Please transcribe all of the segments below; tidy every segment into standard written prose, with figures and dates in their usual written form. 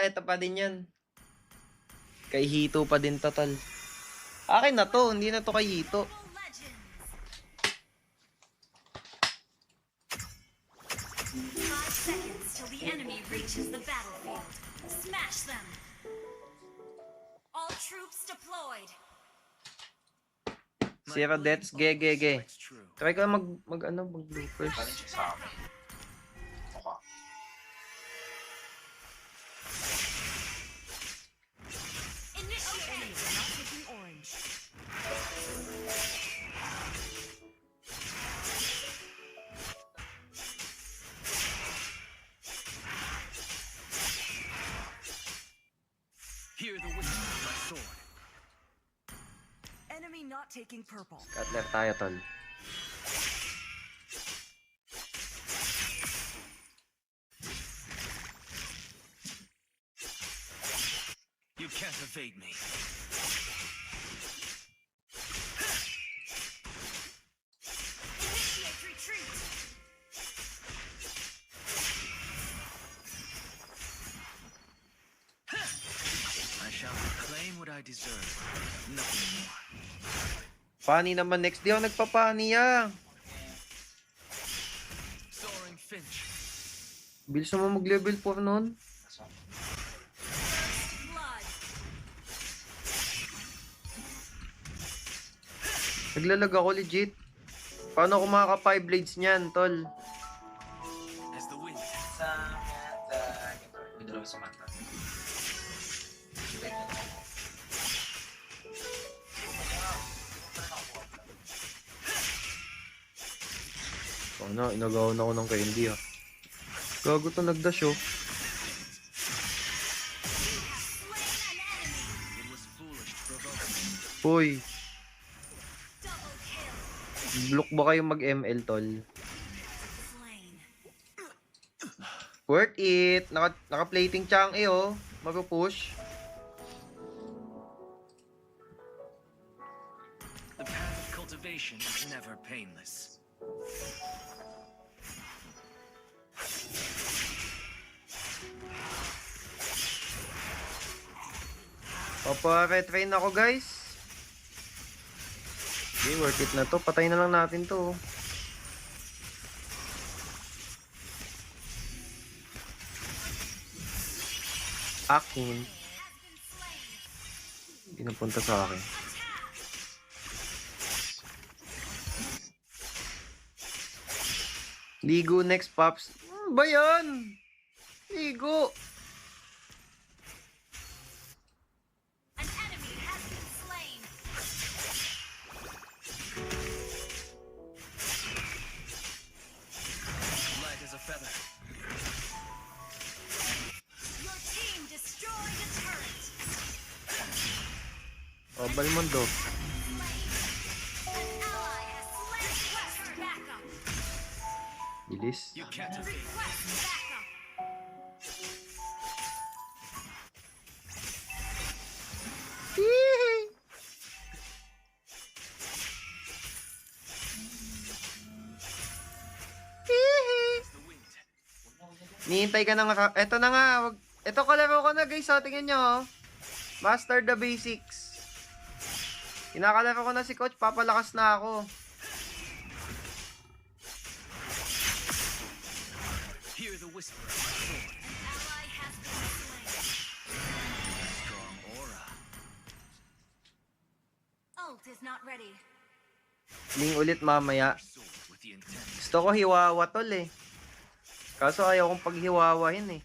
Eto pa din yan. Kay Hito pa din total. Akin na to, hindi na to kay Hito. Till the enemy reaches the battlefield. Smash them. All troops deployed. Zero deaths, ge. Try ko mag bloopers. Initiate. Not taking orange. Hear the whisper of my sword. Enemy not taking purple. Cutler tayo, tol. You can't evade me. Initiate retreat. I shall reclaim what I deserve. Nothing more. Funny naman next. Di ako nagpapani ah. Soaring Finch. Bilis mo mag-level 4 nun. Blood. Naglalag ako legit. Paano ako makaka 5 blades niyan, tol? As the wind. May dalawa sa mata. Ano, inagawan ako ng candy ah. Gago to nagdash oh. It was foolish to provoke me. Hoy, Double kill. block ba kayo mag-ML, tol? Slain. Worth it. Naka-plating chang eh oh. Mag-push. The path of cultivation is never painless. Papa-retrain ako, guys. Okay, worth it na to. Patay na lang natin to. Akin. Hindi napunta sa akin. Ligo next, Pops. Ano ba yan? Ligo. An enemy has been slain. Light as a feather. Your team destroyed a turret. O, Balmondo. An ally has slain. Request backup. Bilis. You can't evade me. Request backup. The wind. Nihintay ka na nga. Eto na nga. Eto kalaro ko na, guys. O, tingnan nyo. Oh. Master the basics. Kinakalaro ko na si coach. Papalakas na ako. Hear the whisper of my sword. An ally has been slain. Strong aura. Ult is not ready. Ling ulit mamaya. Sword with the intent. Gusto ko hiwawa tol eh. Kaso ayaw kong paghiwawahin eh.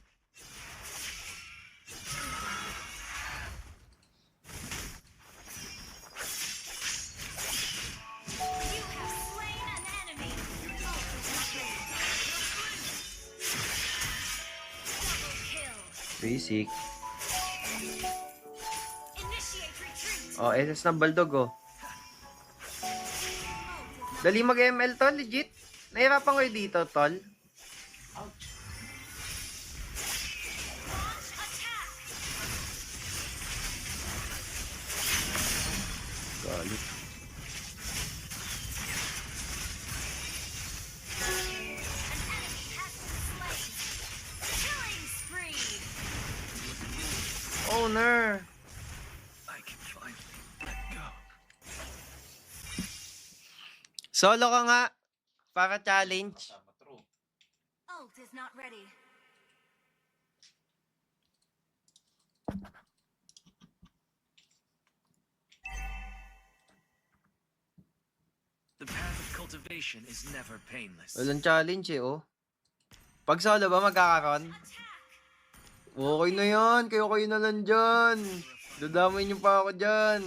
You have slain an enemy. Ult is not ready. Double kill. Basic. Initiate retreat. Oh, SS na Baldog oh. Dali mag-ML tol, legit. Nahirapan ko yung dito tol. Launch attack. Galit. An enemy has been slain. Killing spree. owner. I can finally let go. Solo ka nga. Para challenge. Ult is not ready. The path of cultivation is never painless. Walang challenge eh, oh. Pag solo ba magkakaroon? Attack! Okay na yan. Kayo na lang dyan. Dadamay niyo pa ako dyan.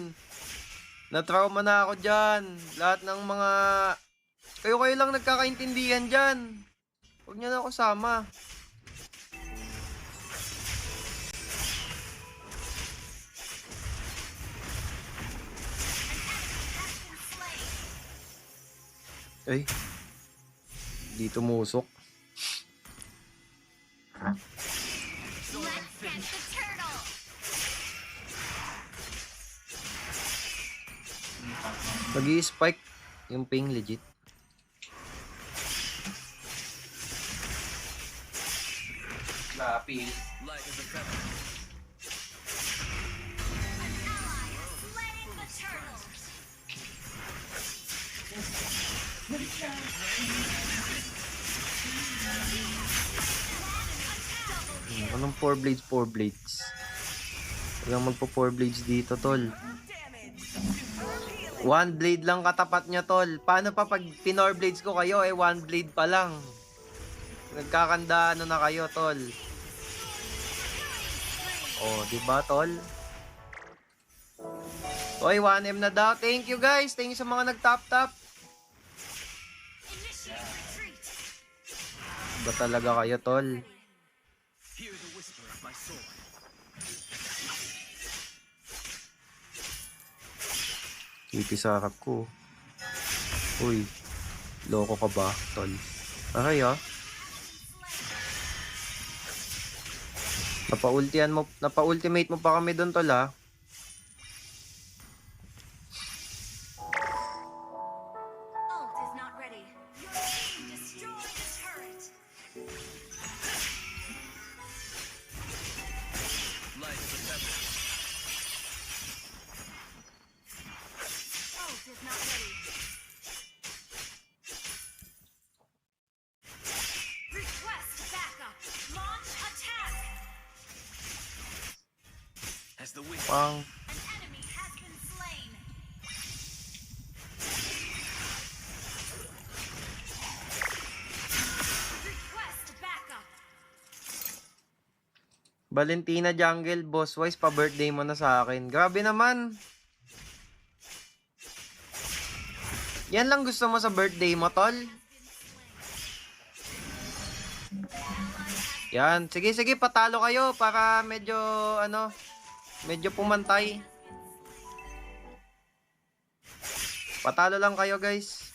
Na-trauma na ako dyan. Lahat ng mga... Kayo lang nagkakaintindihan dyan. Huwag niyo na ako sama. Ay. Di tumusok. Let's get the turtle! Mag-i-spike yung ping legit. Lapis. Light as a feather. An ally has slain the turtle! Anong 4 blades, 4 blades? Walang magpo 4 blades dito, tol. 1 blade lang katapat niya, tol. Paano pa pag pinor blades ko kayo, 1 blade pa lang. Nagkakanda ano na kayo, tol. Oh, di ba, tol? Oy, 1M na daw. Thank you, guys. Thank you sa mga nag-tap-tap. Initiate retreat! Ba talaga kayo, tol? Hear the whisper of my sword. Kipi sa harap ko. Uy, loko ka ba, tol? Aray, ah. Napa-ultimate mo pa kami doon, tol, ah. Ult is not ready. Your team destroyed a turret! Light as a feather. Ult is not ready. Request backup! Launch attack! As the wind. Pang. An enemy has been slain! Request backup! Valentina Jungle, boss wise, pa-birthday mo na sa akin. Grabe naman. Yan lang gusto mo sa birthday mo, tol? Yan. Sige, sige, patalo kayo para medyo, medyo pumantay. Patalo lang kayo, guys.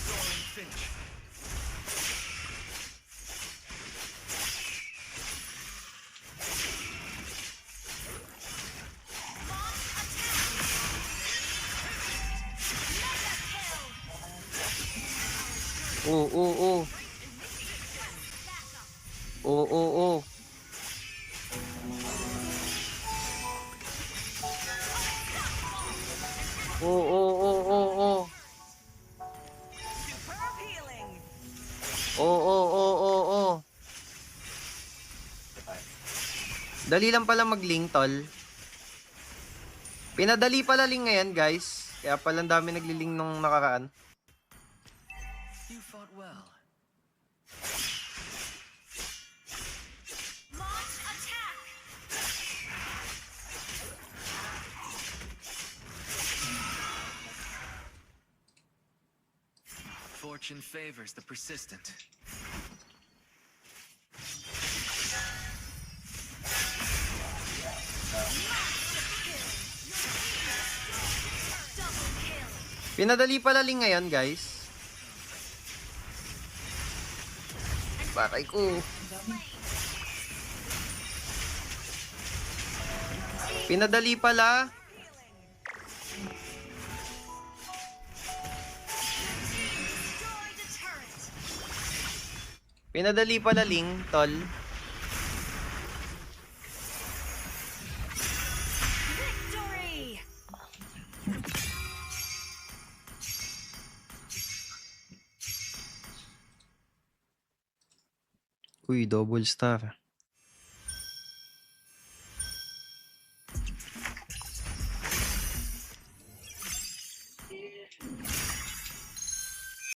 Soaring Finch. Oo, oo, oo. Oo, oo, oo. Oo, oo, oo, oo, oo. Oo, oo, oo, oo, oo. Dali lang pala mag-link, tol. Pinadali pala link ngayon, guys. Kaya pala ang dami nagli-link nung nakaraan. You fought well. Launch attack! Fortune favors the persistent. Double kill! Pinadali pala link ngayon, guys. Bakay ko. Pinadali pala. Pinadali pala Ling, tol. Victory! Uy, double star.